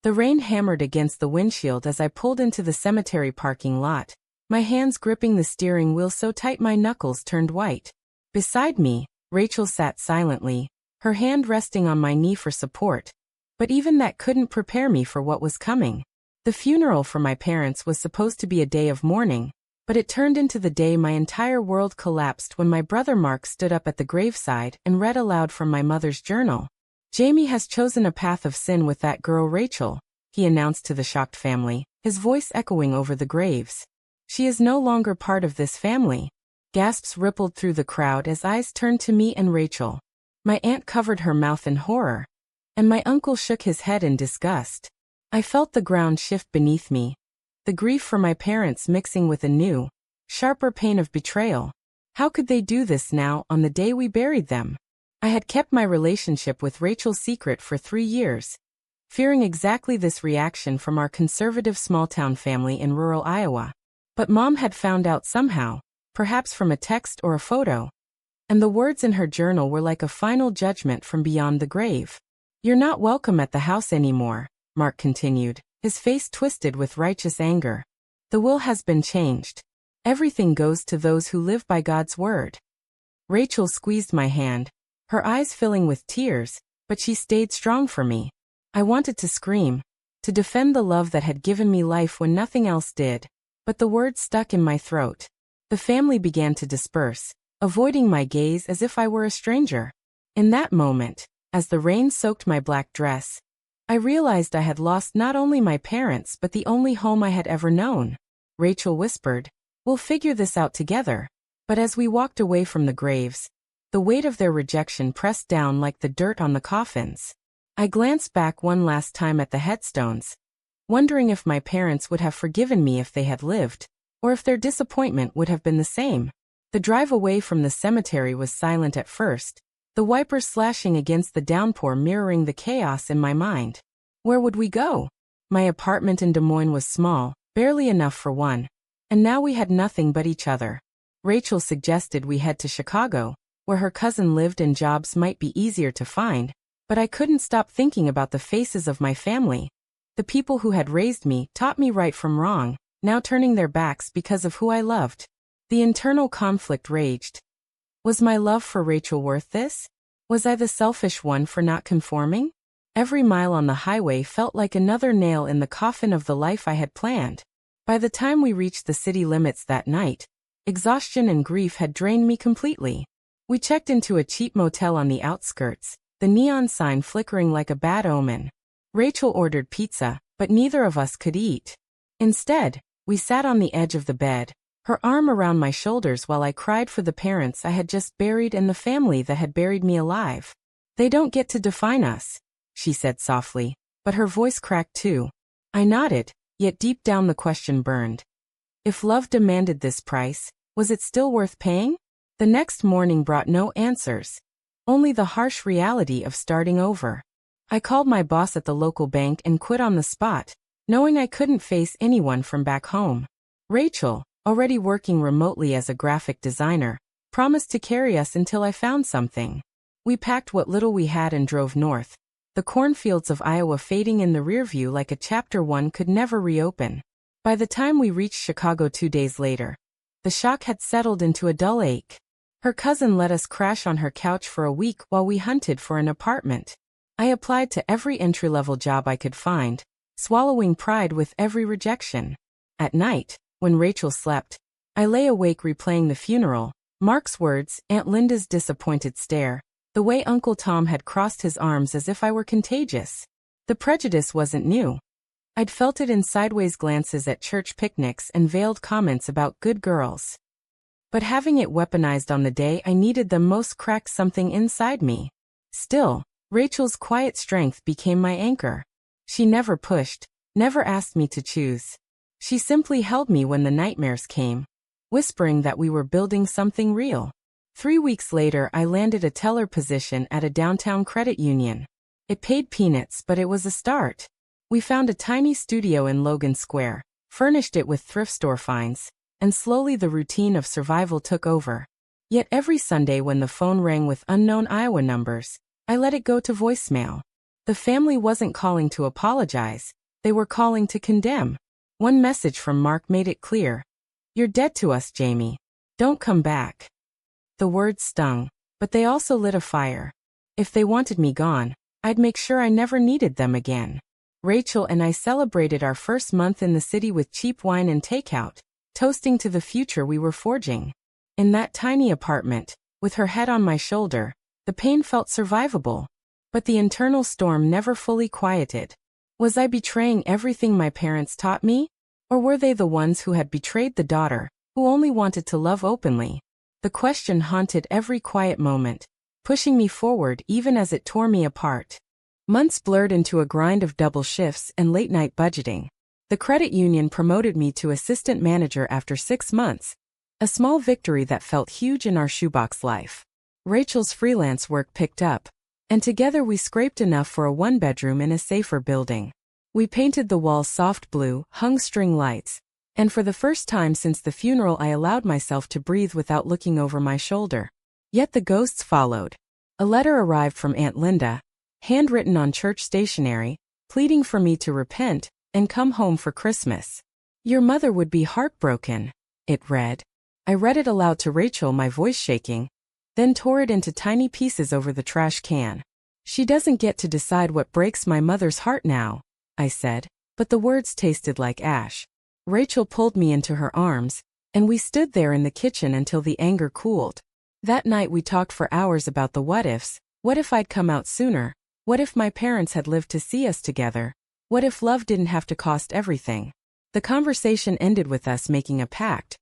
The rain hammered against the windshield as I pulled into the cemetery parking lot, my hands gripping the steering wheel so tight my knuckles turned white. Beside me, Rachel sat silently, her hand resting on my knee for support. But even that couldn't prepare me for what was coming. The funeral for my parents was supposed to be a day of mourning, but it turned into the day my entire world collapsed when my brother Mark stood up at the graveside and read aloud from my mother's journal. "Jamie has chosen a path of sin with that girl Rachel," he announced to the shocked family, his voice echoing over the graves. "She is no longer part of this family." Gasps rippled through the crowd as eyes turned to me and Rachel. My aunt covered her mouth in horror, and my uncle shook his head in disgust. I felt the ground shift beneath me, the grief for my parents mixing with a new, sharper pain of betrayal. How could they do this now on the day we buried them? I had kept my relationship with Rachel secret for 3 years, fearing exactly this reaction from our conservative small-town family in rural Iowa. But Mom had found out somehow, perhaps from a text or a photo. And the words in her journal were like a final judgment from beyond the grave. "You're not welcome at the house anymore," Mark continued, his face twisted with righteous anger. "The will has been changed. Everything goes to those who live by God's word." Rachel squeezed my hand, her eyes filling with tears, but she stayed strong for me. I wanted to scream, to defend the love that had given me life when nothing else did, but the words stuck in my throat. The family began to disperse, avoiding my gaze as if I were a stranger. In that moment, as the rain soaked my black dress, I realized I had lost not only my parents but the only home I had ever known. Rachel whispered, "We'll figure this out together." But as we walked away from the graves, the weight of their rejection pressed down like the dirt on the coffins. I glanced back one last time at the headstones, wondering if my parents would have forgiven me if they had lived, or if their disappointment would have been the same. The drive away from the cemetery was silent at first, the wipers slashing against the downpour mirroring the chaos in my mind. Where would we go? My apartment in Des Moines was small, barely enough for one, and now we had nothing but each other. Rachel suggested we head to Chicago, where her cousin lived and jobs might be easier to find, but I couldn't stop thinking about the faces of my family. The people who had raised me, taught me right from wrong, now turning their backs because of who I loved. The internal conflict raged. Was my love for Rachel worth this? Was I the selfish one for not conforming? Every mile on the highway felt like another nail in the coffin of the life I had planned. By the time we reached the city limits that night, exhaustion and grief had drained me completely. We checked into a cheap motel on the outskirts, the neon sign flickering like a bad omen. Rachel ordered pizza, but neither of us could eat. Instead, we sat on the edge of the bed, her arm around my shoulders while I cried for the parents I had just buried and the family that had buried me alive. "They don't get to define us," she said softly, but her voice cracked too. I nodded, yet deep down the question burned. If love demanded this price, was it still worth paying? The next morning brought no answers, only the harsh reality of starting over. I called my boss at the local bank and quit on the spot, knowing I couldn't face anyone from back home. Rachel, already working remotely as a graphic designer, promised to carry us until I found something. We packed what little we had and drove north, the cornfields of Iowa fading in the rearview like a chapter one could never reopen. By the time we reached Chicago 2 days later, the shock had settled into a dull ache. Her cousin let us crash on her couch for a week while we hunted for an apartment. I applied to every entry-level job I could find, swallowing pride with every rejection. At night, when Rachel slept, I lay awake replaying the funeral, Mark's words, Aunt Linda's disappointed stare, the way Uncle Tom had crossed his arms as if I were contagious. The prejudice wasn't new. I'd felt it in sideways glances at church picnics and veiled comments about good girls. But having it weaponized on the day I needed them most cracked something inside me. Still, Rachel's quiet strength became my anchor. She never pushed, never asked me to choose. She simply held me when the nightmares came, whispering that we were building something real. 3 weeks later I landed a teller position at a downtown credit union. It paid peanuts, but it was a start. We found a tiny studio in Logan Square, furnished it with thrift store finds, and slowly the routine of survival took over. Yet every Sunday when the phone rang with unknown Iowa numbers, I let it go to voicemail. The family wasn't calling to apologize, they were calling to condemn. One message from Mark made it clear. "You're dead to us, Jamie. Don't come back." The words stung, but they also lit a fire. If they wanted me gone, I'd make sure I never needed them again. Rachel and I celebrated our first month in the city with cheap wine and takeout, toasting to the future we were forging. In that tiny apartment, with her head on my shoulder, the pain felt survivable. But the internal storm never fully quieted. Was I betraying everything my parents taught me? Or were they the ones who had betrayed the daughter, who only wanted to love openly? The question haunted every quiet moment, pushing me forward even as it tore me apart. Months blurred into a grind of double shifts and late-night budgeting. The credit union promoted me to assistant manager after 6 months, a small victory that felt huge in our shoebox life. Rachel's freelance work picked up, and together we scraped enough for a 1-bedroom in a safer building. We painted the walls soft blue, hung string lights, and for the first time since the funeral I allowed myself to breathe without looking over my shoulder. Yet the ghosts followed. A letter arrived from Aunt Linda, handwritten on church stationery, pleading for me to repent and come home for Christmas. "Your mother would be heartbroken," it read. I read it aloud to Rachel, my voice shaking, then tore it into tiny pieces over the trash can. "She doesn't get to decide what breaks my mother's heart now," I said, but the words tasted like ash. Rachel pulled me into her arms, and we stood there in the kitchen until the anger cooled. That night we talked for hours about the what-ifs. What if I'd come out sooner? What if my parents had lived to see us together? What if love didn't have to cost everything? The conversation ended with us making a pact.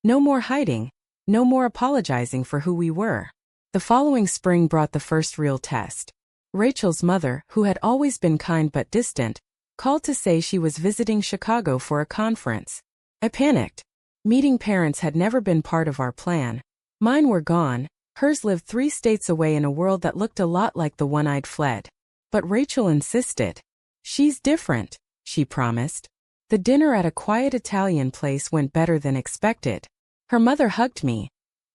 No more hiding, no more apologizing for who we were. The following spring brought the first real test. Rachel's mother, who had always been kind but distant, called to say she was visiting Chicago for a conference. I panicked. Meeting parents had never been part of our plan. Mine were gone, hers lived 3 states away in a world that looked a lot like the one I'd fled. But Rachel insisted. "She's different," she promised. The dinner at a quiet Italian place went better than expected. Her mother hugged me,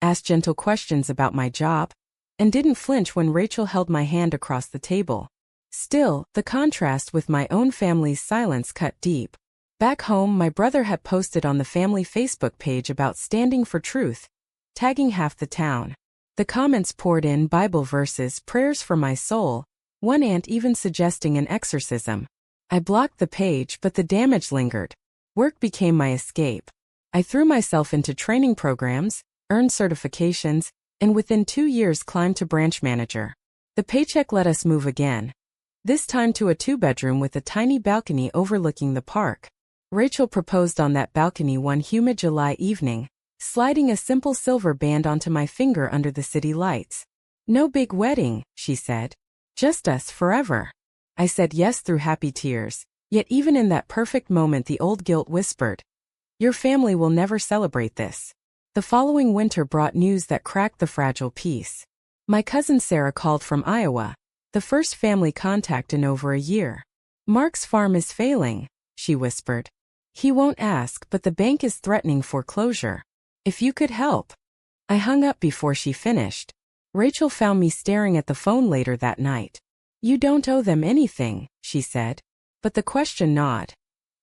asked gentle questions about my job, and didn't flinch when Rachel held my hand across the table. Still, the contrast with my own family's silence cut deep. Back home, my brother had posted on the family Facebook page about standing for truth, tagging half the town. The comments poured in, Bible verses, prayers for my soul, one aunt even suggesting an exorcism. I blocked the page, but the damage lingered. Work became my escape. I threw myself into training programs, earned certifications, and within 2 years climbed to branch manager. The paycheck let us move again. This time to a 2-bedroom with a tiny balcony overlooking the park. Rachel proposed on that balcony one humid July evening, sliding a simple silver band onto my finger under the city lights. "No big wedding," she said. "Just us forever." I said yes through happy tears, yet even in that perfect moment the old guilt whispered, "Your family will never celebrate this." The following winter brought news that cracked the fragile peace. My cousin Sarah called from Iowa, the first family contact in over a year. "Mark's farm is failing," she whispered. "He won't ask, but the bank is threatening foreclosure. If you could help." I hung up before she finished. Rachel found me staring at the phone later that night. "You don't owe them anything," she said. But the question gnawed.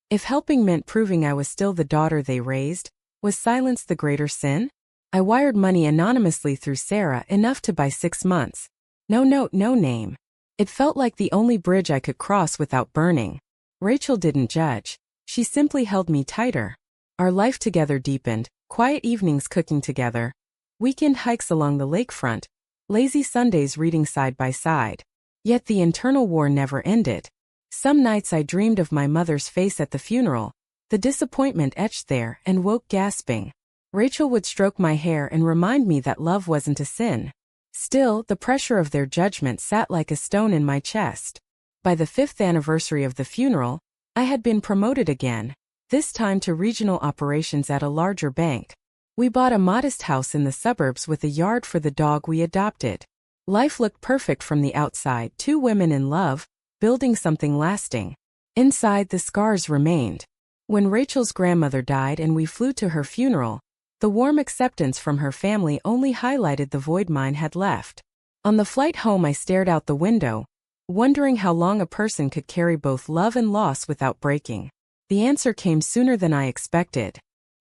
If helping meant proving I was still the daughter they raised, was silence the greater sin? I wired money anonymously through Sarah, enough to buy 6 months. No note, no name. It felt like the only bridge I could cross without burning. Rachel didn't judge. She simply held me tighter. Our life together deepened, quiet evenings cooking together, weekend hikes along the lakefront, lazy Sundays reading side by side. Yet the internal war never ended. Some nights I dreamed of my mother's face at the funeral, the disappointment etched there, and woke gasping. Rachel would stroke my hair and remind me that love wasn't a sin. Still, the pressure of their judgment sat like a stone in my chest. By the 5th anniversary of the funeral, I had been promoted again, this time to regional operations at a larger bank. We bought a modest house in the suburbs with a yard for the dog we adopted. Life looked perfect from the outside, 2 women in love, building something lasting. Inside, the scars remained. When Rachel's grandmother died and we flew to her funeral, the warm acceptance from her family only highlighted the void mine had left. On the flight home I stared out the window, wondering how long a person could carry both love and loss without breaking. The answer came sooner than I expected.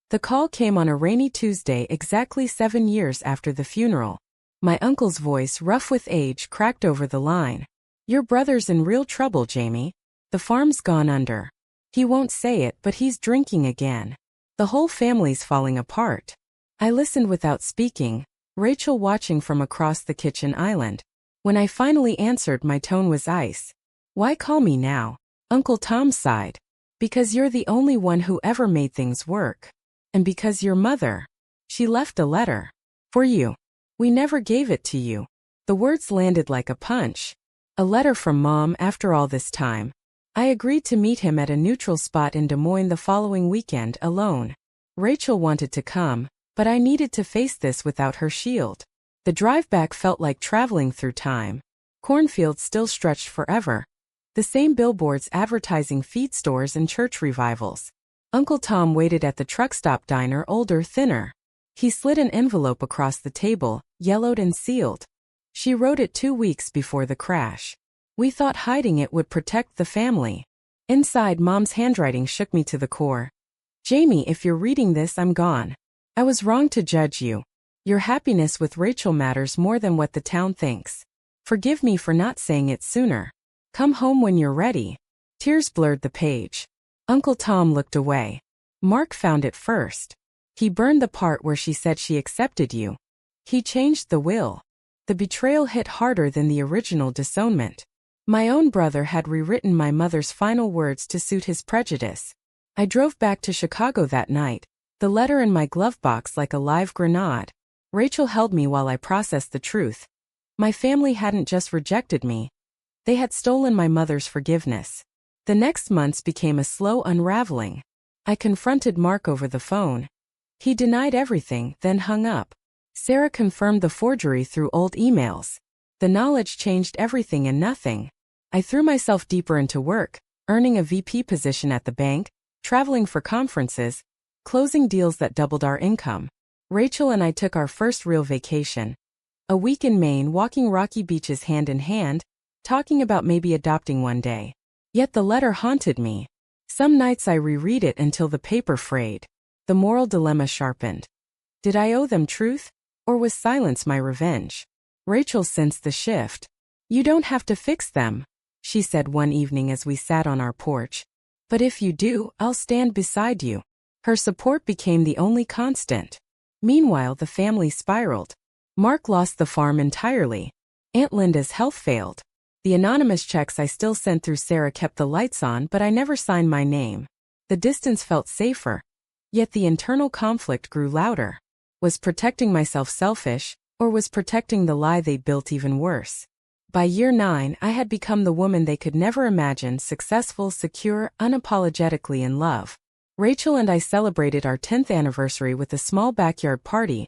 The call came on a rainy Tuesday exactly 7 years after the funeral. My uncle's voice, rough with age, cracked over the line. "Your brother's in real trouble, Jamie. The farm's gone under. He won't say it, but he's drinking again. The whole family's falling apart." I listened without speaking, Rachel watching from across the kitchen island. When I finally answered, my tone was ice. "Why call me now?" Uncle Tom sighed. "Because you're the only one who ever made things work. And because your mother, she left a letter. For you. We never gave it to you." The words landed like a punch. A letter from Mom after all this time. I agreed to meet him at a neutral spot in Des Moines the following weekend alone. Rachel wanted to come, but I needed to face this without her shield. The drive back felt like traveling through time. Cornfields still stretched forever. The same billboards advertising feed stores and church revivals. Uncle Tom waited at the truck stop diner, older, thinner. He slid an envelope across the table, yellowed and sealed. "She wrote it 2 weeks before the crash. We thought hiding it would protect the family." Inside, Mom's handwriting shook me to the core. "Jamie, if you're reading this, I'm gone. I was wrong to judge you. Your happiness with Rachel matters more than what the town thinks. Forgive me for not saying it sooner. Come home when you're ready." Tears blurred the page. Uncle Tom looked away. "Mark found it first. He burned the part where she said she accepted you. He changed the will." The betrayal hit harder than the original disownment. My own brother had rewritten my mother's final words to suit his prejudice. I drove back to Chicago that night, the letter in my glove box like a live grenade. Rachel held me while I processed the truth. My family hadn't just rejected me. They had stolen my mother's forgiveness. The next months became a slow unraveling. I confronted Mark over the phone. He denied everything, then hung up. Sarah confirmed the forgery through old emails. The knowledge changed everything and nothing. I threw myself deeper into work, earning a VP position at the bank, traveling for conferences, closing deals that doubled our income. Rachel and I took our first real vacation. A week in Maine, walking rocky beaches hand in hand, talking about maybe adopting one day. Yet the letter haunted me. Some nights I reread it until the paper frayed. The moral dilemma sharpened. Did I owe them truth? Or was silence my revenge? Rachel sensed the shift. "You don't have to fix them," she said one evening as we sat on our porch. "But if you do, I'll stand beside you." Her support became the only constant. Meanwhile, the family spiraled. Mark lost the farm entirely. Aunt Linda's health failed. The anonymous checks I still sent through Sarah kept the lights on, but I never signed my name. The distance felt safer. Yet the internal conflict grew louder. Was protecting myself selfish, or was protecting the lie they built even worse? By year 9, I had become the woman they could never imagine, successful, secure, unapologetically in love. Rachel and I celebrated our 10th anniversary with a small backyard party,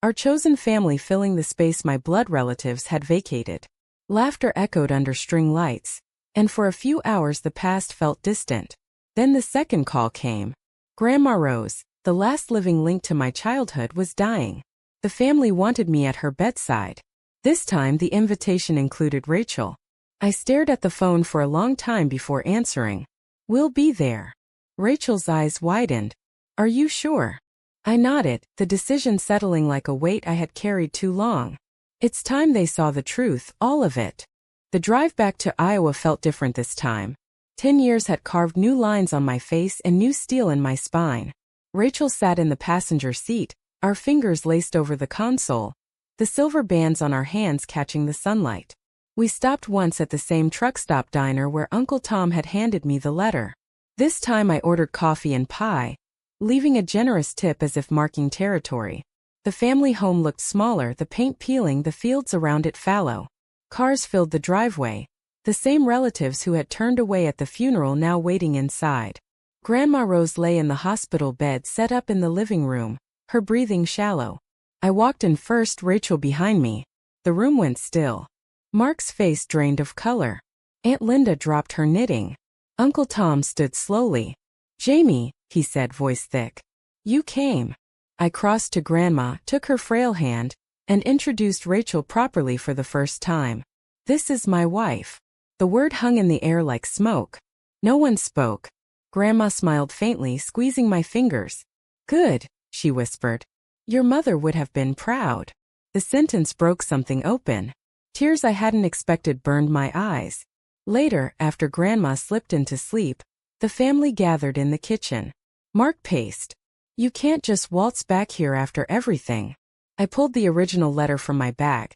our chosen family filling the space my blood relatives had vacated. Laughter echoed under string lights, and for a few hours the past felt distant. Then the second call came. Grandma Rose, the last living link to my childhood, was dying. The family wanted me at her bedside. This time the invitation included Rachel. I stared at the phone for a long time before answering. "We'll be there." Rachel's eyes widened. "Are you sure?" I nodded, the decision settling like a weight I had carried too long. It's time they saw the truth, all of it. The drive back to Iowa felt different this time. 10 years had carved new lines on my face and new steel in my spine. Rachel sat in the passenger seat, our fingers laced over the console, the silver bands on our hands catching the sunlight. We stopped once at the same truck stop diner where Uncle Tom had handed me the letter. This time I ordered coffee and pie, leaving a generous tip as if marking territory. The family home looked smaller, the paint peeling, the fields around it fallow. Cars filled the driveway, the same relatives who had turned away at the funeral now waiting inside. Grandma Rose lay in the hospital bed set up in the living room, her breathing shallow. I walked in first, Rachel behind me. The room went still. Mark's face drained of color. Aunt Linda dropped her knitting. Uncle Tom stood slowly. "Jamie," he said, voice thick. "You came." I crossed to Grandma, took her frail hand, and introduced Rachel properly for the first time. "This is my wife." The word hung in the air like smoke. No one spoke. Grandma smiled faintly, squeezing my fingers. Good, she whispered. Your mother would have been proud. The sentence broke something open. Tears I hadn't expected burned my eyes. Later, after Grandma slipped into sleep, the family gathered in the kitchen. Mark paced. You can't just waltz back here after everything. I pulled the original letter from my bag.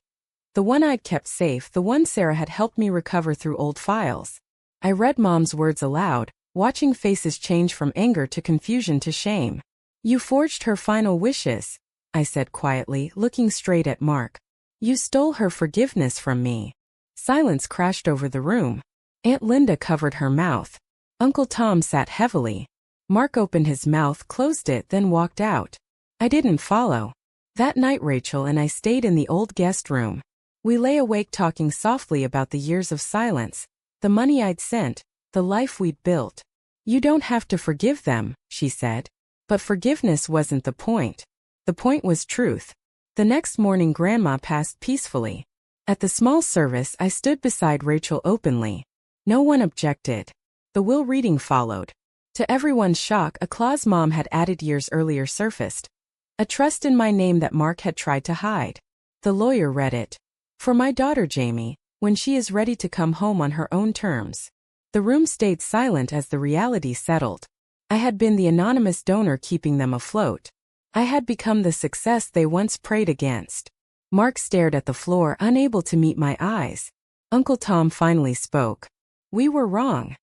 The one I'd kept safe, the one Sarah had helped me recover through old files. I read Mom's words aloud, watching faces change from anger to confusion to shame. You forged her final wishes, I said quietly, looking straight at Mark. You stole her forgiveness from me. Silence crashed over the room. Aunt Linda covered her mouth. Uncle Tom sat heavily. Mark opened his mouth, closed it, then walked out. I didn't follow. That night Rachel and I stayed in the old guest room. We lay awake talking softly about the years of silence, the money I'd sent, the life we'd built. You don't have to forgive them, she said. But forgiveness wasn't the point. The point was truth. The next morning Grandma passed peacefully. At the small service I stood beside Rachel openly. No one objected. The will reading followed. To everyone's shock, a clause Mom had added years earlier surfaced. A trust in my name that Mark had tried to hide. The lawyer read it. For my daughter Jamie, when she is ready to come home on her own terms. The room stayed silent as the reality settled. I had been the anonymous donor keeping them afloat. I had become the success they once prayed against. Mark stared at the floor, unable to meet my eyes. Uncle Tom finally spoke. We were wrong.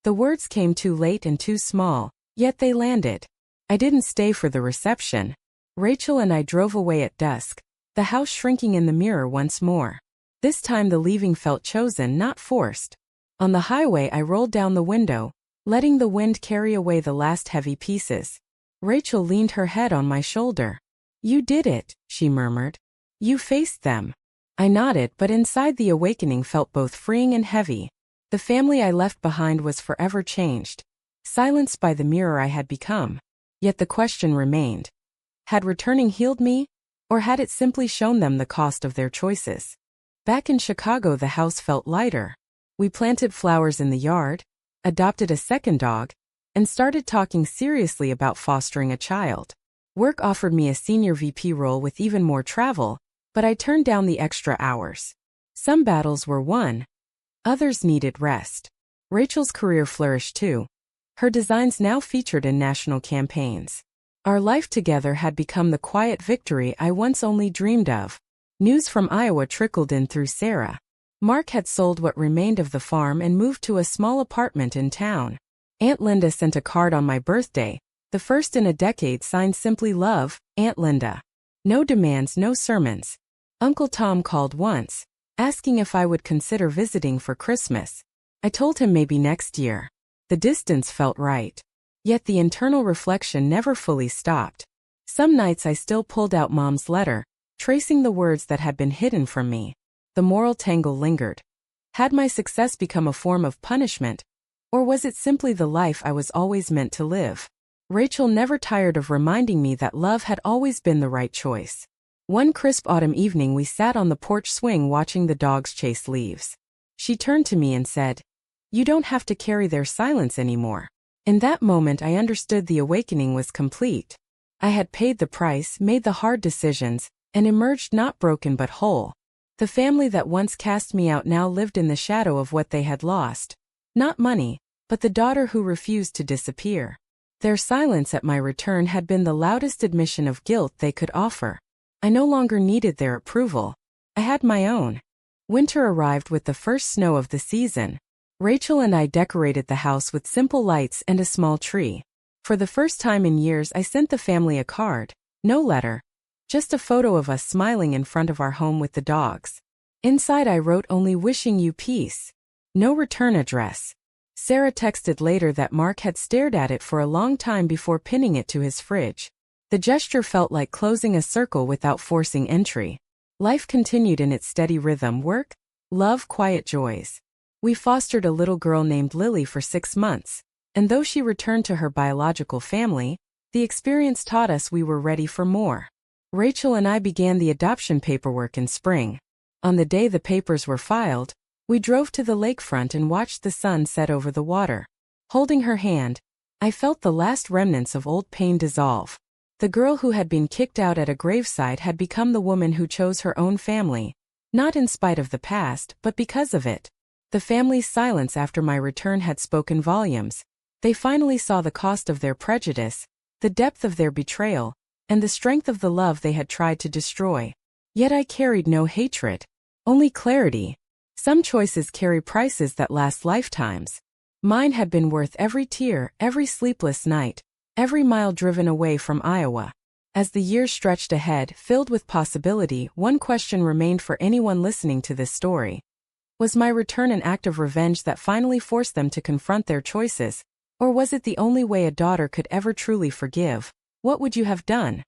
The words came too late and too small, yet they landed. I didn't stay for the reception. Rachel and I drove away at dusk, the house shrinking in the mirror once more. This time the leaving felt chosen, not forced. On the highway I rolled down the window, letting the wind carry away the last heavy pieces. Rachel leaned her head on my shoulder. You did it, she murmured. You faced them. I nodded, but inside the awakening felt both freeing and heavy. The family I left behind was forever changed, silenced by the mirror I had become. Yet the question remained. Had returning healed me, or had it simply shown them the cost of their choices? Back in Chicago the house felt lighter. We planted flowers in the yard, adopted a second dog, and started talking seriously about fostering a child. Work offered me a senior VP role with even more travel, but I turned down the extra hours. Some battles were won. Others needed rest. Rachel's career flourished too. Her designs now featured in national campaigns. Our life together had become the quiet victory I once only dreamed of. News from Iowa trickled in through Sarah. Mark had sold what remained of the farm and moved to a small apartment in town. Aunt Linda sent a card on my birthday, the first in a decade, signed simply Love, Aunt Linda. No demands, no sermons. Uncle Tom called once, asking if I would consider visiting for Christmas. I told him maybe next year. The distance felt right. Yet the internal reflection never fully stopped. Some nights I still pulled out Mom's letter, tracing the words that had been hidden from me. The moral tangle lingered. Had my success become a form of punishment, or was it simply the life I was always meant to live? Rachel never tired of reminding me that love had always been the right choice. One crisp autumn evening we sat on the porch swing watching the dogs chase leaves. She turned to me and said, "You don't have to carry their silence anymore." In that moment I understood the awakening was complete. I had paid the price, made the hard decisions, and emerged not broken but whole. The family that once cast me out now lived in the shadow of what they had lost. Not money, but the daughter who refused to disappear. Their silence at my return had been the loudest admission of guilt they could offer. I no longer needed their approval. I had my own. Winter arrived with the first snow of the season. Rachel and I decorated the house with simple lights and a small tree. For the first time in years I sent the family a card, no letter, just a photo of us smiling in front of our home with the dogs. Inside I wrote only wishing you peace. No return address. Sarah texted later that Mark had stared at it for a long time before pinning it to his fridge. The gesture felt like closing a circle without forcing entry. Life continued in its steady rhythm: work, love, quiet joys. We fostered a little girl named Lily for 6 months, and though she returned to her biological family, the experience taught us we were ready for more. Rachel and I began the adoption paperwork in spring. On the day the papers were filed, We drove to the lakefront and watched the sun set over the water. Holding her hand, I felt the last remnants of old pain dissolve. The girl who had been kicked out at a gravesite had become the woman who chose her own family, not in spite of the past, but because of it. The family's silence after my return had spoken volumes. They finally saw the cost of their prejudice, the depth of their betrayal, and the strength of the love they had tried to destroy. Yet I carried no hatred, only clarity. Some choices carry prices that last lifetimes. Mine had been worth every tear, every sleepless night, every mile driven away from Iowa. As the years stretched ahead, filled with possibility, one question remained for anyone listening to this story. Was my return an act of revenge that finally forced them to confront their choices, or was it the only way a daughter could ever truly forgive? What would you have done?